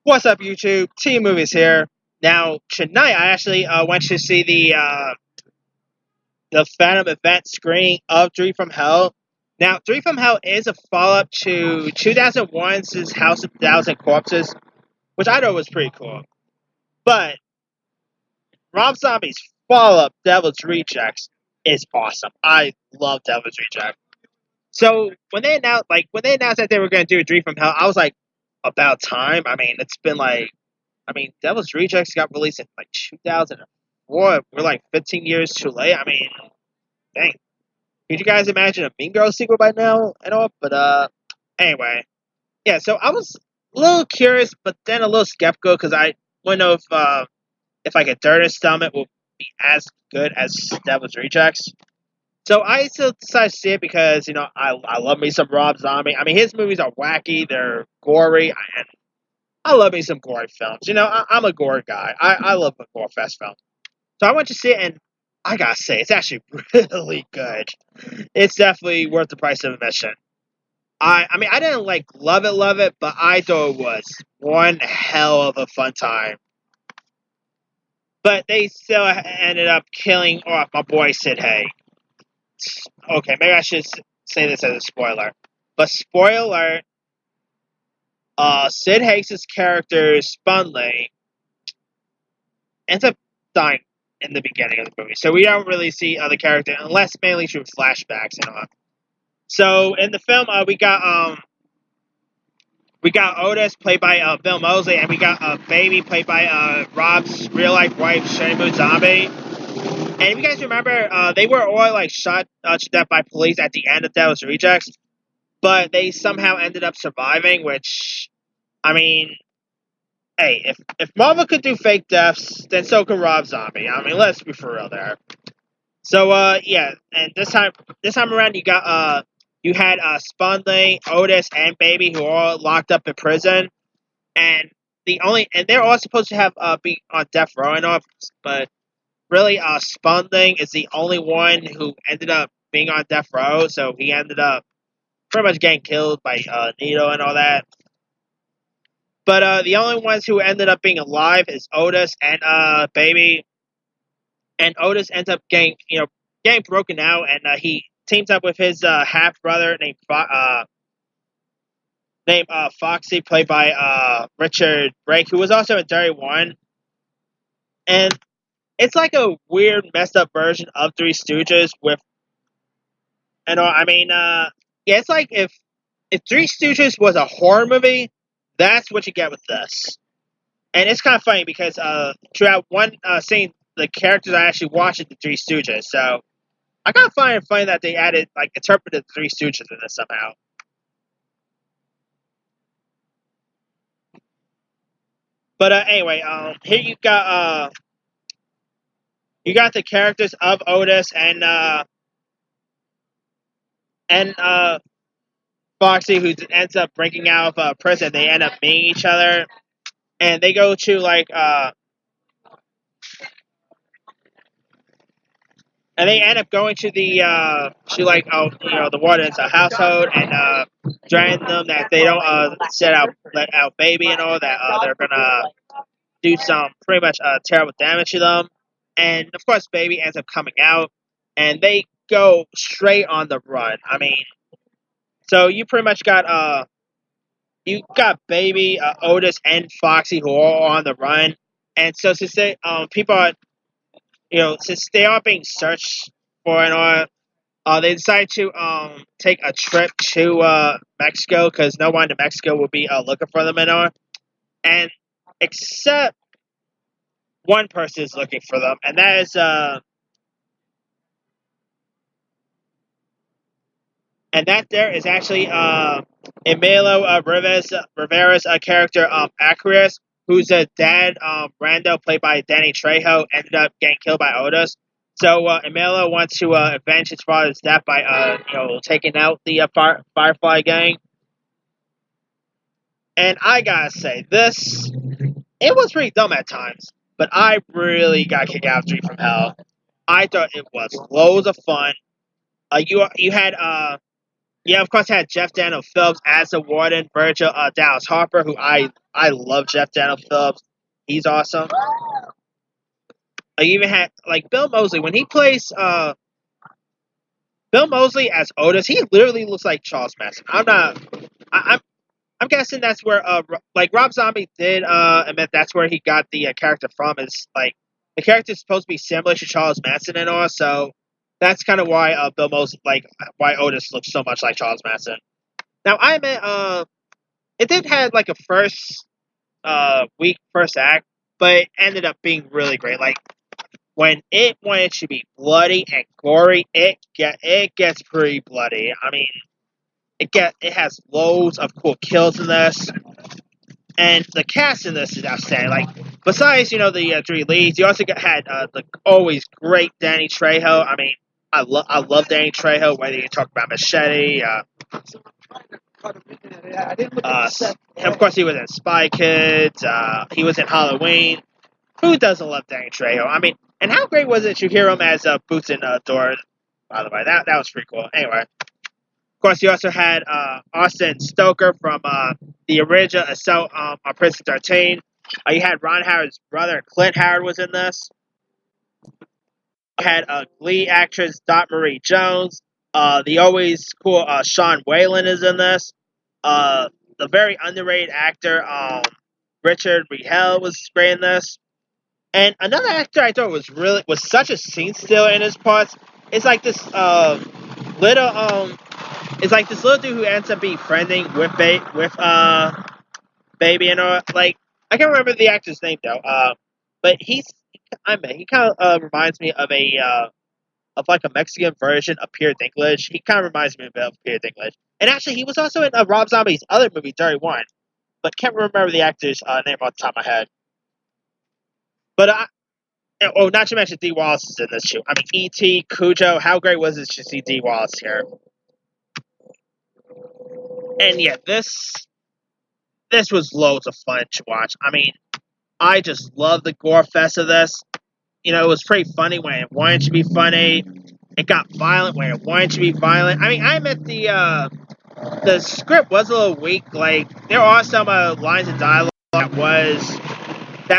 What's up, YouTube? T Movies here. Now tonight, I actually went to see the Phantom Event screening of Dream from Hell. Now, Dream from Hell is a follow-up to 2001's House of Thousand Corpses, which I thought was pretty cool. But Rob Zombie's follow-up, Devil's Rejects, is awesome. I love Devil's Rejects. So when they announced that they were going to do a Dream from Hell, I was like, about time. I mean, it's been like. Devil's Rejects got released in like 2004. We're like 15 years too late. I mean, dang. Could you guys imagine a Mean Girls sequel by now and all? But anyway, yeah. So I was a little curious, but then a little skeptical because I want to know if like a Dirty Stomach will be as good as Devil's Rejects. So I still decided to see it because I love me some Rob Zombie. I mean, his movies are wacky, they're gory, and I love me some gory films. I'm a gore guy. I love a gore fest film. So I went to see it, and I gotta say, it's actually really good. It's definitely worth the price of admission. I mean, I didn't love it, but I thought it was one hell of a fun time. But they still ended up killing off my boy Sid Haig. Okay, maybe I should say this as a spoiler. But spoiler, Sid Haig's character, Spunley, ends up dying in the beginning of the movie. So we don't really see the character unless mainly through flashbacks and all. So in the film, we got Otis played by Bill Moseley, and we got Baby played by Rob's real life wife, Shane Zombie. And if you guys remember, they were all shot to death by police at the end of Devil's Rejects, but they somehow ended up surviving. Which, I mean, hey, if Marvel could do fake deaths, then so could Rob Zombie. I mean, let's be for real there. So, yeah, and this time around, you had Spunley, Otis, and Baby, who are all locked up in prison, and they're all supposed to have be on death row and all, but really, Spunley is the only one who ended up being on death row, so he ended up pretty much getting killed by Nito and all that. But the only ones who ended up being alive is Otis and Baby. And Otis ends up getting broken out, and he teams up with his half brother named Foxy, played by Richard Brake, who was also in Dirty One. And it's like a weird, messed up version of Three Stooges with, yeah, it's like if Three Stooges was a horror movie, that's what you get with this. And it's kind of funny because throughout one scene, the characters are actually watching the Three Stooges. So I kind of find it funny that they interpreted the Three Stooges in this somehow. But anyway, here you got the characters of Otis and Foxy, who ends up breaking out of prison. They end up meeting each other, and they go to and they end up going to the the warden's household and threatening them that they don't let out Baby and all that they're gonna do some pretty much terrible damage to them. And of course, Baby ends up coming out, and they go straight on the run. I mean, so you pretty much got Baby, Otis, and Foxy who are all on the run. And so since people are since they are being searched for and all, they decided to take a trip to Mexico because no one in Mexico will be looking for them and all. And except one person is looking for them, and that is there is actually Emilio Rivera's character Aquarius, whose dad, Brando, played by Danny Trejo, ended up getting killed by Otis. So Emilio wants to avenge his father's death by taking out the Firefly gang. And I gotta say, it was pretty dumb at times, but I really got kicked out of Dream from Hell. I thought it was loads of fun. You had Yeah, of course, I had Jeff Daniel Phillips as the warden, Virgil Dallas Harper, who I love Jeff Daniel Phillips. He's awesome. I even had like Bill Moseley when he plays Bill Moseley as Otis. He literally looks like Charles Manson. I'm guessing that's where like Rob Zombie did admit that's where he got the character from. Is like the character is supposed to be similar to Charles Manson and all, so that's kind of why Bill Moseley why Otis looks so much like Charles Manson. Now I admit it did have like a weak first act, but it ended up being really great. Like when it wanted to be bloody and gory, it gets pretty bloody. I mean, it has loads of cool kills in this, and the cast in this is outstanding. Like besides the three leads, you also had the always great Danny Trejo. I mean, I love Danny Trejo. Whether you talk about Machete, of course he was in Spy Kids. He was in Halloween. Who doesn't love Danny Trejo? I mean, and how great was it to hear him as Boots in Door? By the way, that was pretty cool. Anyway, of course, you also had Austin Stoker from the original Assault on Precinct 13. You had Ron Howard's brother, Clint Howard, was in this. You had Glee actress Dot Marie Jones. The always cool Sean Whalen is in this. The very underrated actor Richard Rehel was great in this. And another actor I thought was such a scene stealer in his parts. It's like this little it's like this little dude who ends up befriending with Baby and all. Like I can't remember the actor's name though. But he kind of reminds me of like a Mexican version of Peter Dinklage. He kind of reminds me of Peter Dinklage. And actually, he was also in Rob Zombie's other movie, Dirty One, but can't remember the actor's name off the top of my head. But not to mention Dee Wallace is in this too. I mean, E.T., Cujo. How great was it to see Dee Wallace here? And yeah, this was loads of fun to watch. I mean, I just love the gore fest of this. It was pretty funny when it wanted to be funny. It got violent when it wanted to be violent. I mean, I admit the script was a little weak. Like there are some lines of dialogue that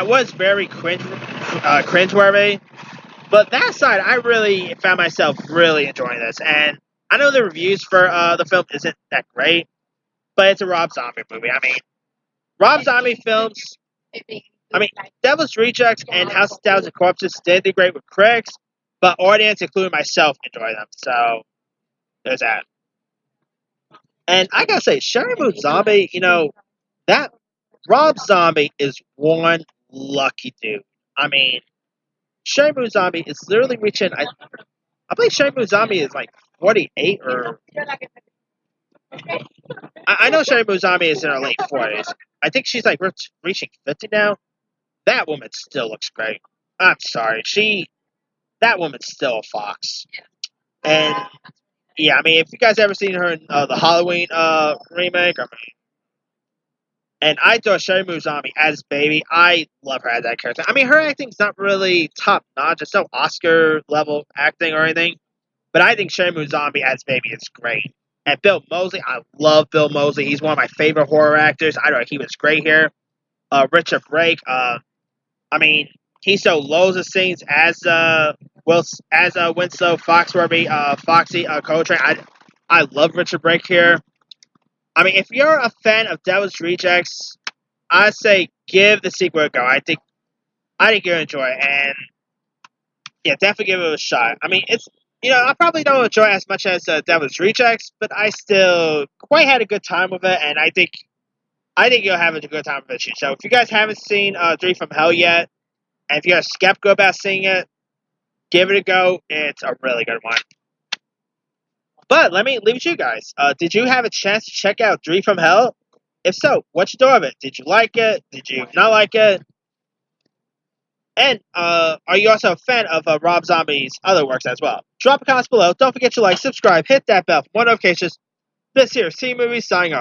was very cringeworthy. But that aside, I really found myself really enjoying this. And I know the reviews for the film isn't that great, but it's a Rob Zombie movie. I mean, Rob Zombie films. I mean, Devil's Rejects and House of Thousand Corpses did do great with critics, but audience, including myself, enjoy them. So there's that. And I gotta say, Sheri Moon Zombie, that Rob Zombie is one lucky dude. I mean, Sheri Moon Zombie is literally reaching. I believe Sheri Moon Zombie is like 48 or. I know Sheri Moon Zombie is in her late 40s. I think she's like reaching 50 now. That woman still looks great. I'm sorry, that woman's still a fox. And yeah, I mean, if you guys ever seen her in the Halloween remake, I mean, and I thought Sheri Moon Zombie as Baby, I love her as that character. I mean, her acting's not really top notch. It's no Oscar level acting or anything, but I think Sheri Moon Zombie as Baby is great. And Bill Moseley, I love Bill Moseley. He's one of my favorite horror actors. I thought he was great here. Richard Brake, I mean, he so loads of scenes as Winslow Foxworthy, Foxy Coltrane. I love Richard Brake here. I mean, if you're a fan of Devil's Rejects, I say give the sequel a go. I think you'll enjoy it, and yeah, definitely give it a shot. I mean, it's I probably don't enjoy it as much as Devil's Rejects, but I still quite had a good time with it, and I think you'll have a good time with it too. So if you guys haven't seen Three from Hell yet, and if you're skeptical about seeing it, give it a go. It's a really good one. But let me leave it to you guys. Did you have a chance to check out Three from Hell? If so, what you thought of it? Did you like it? Did you not like it? And are you also a fan of Rob Zombie's other works as well? Drop a comment below. Don't forget to like, subscribe, hit that bell for more notifications. This here, C Movie signing off.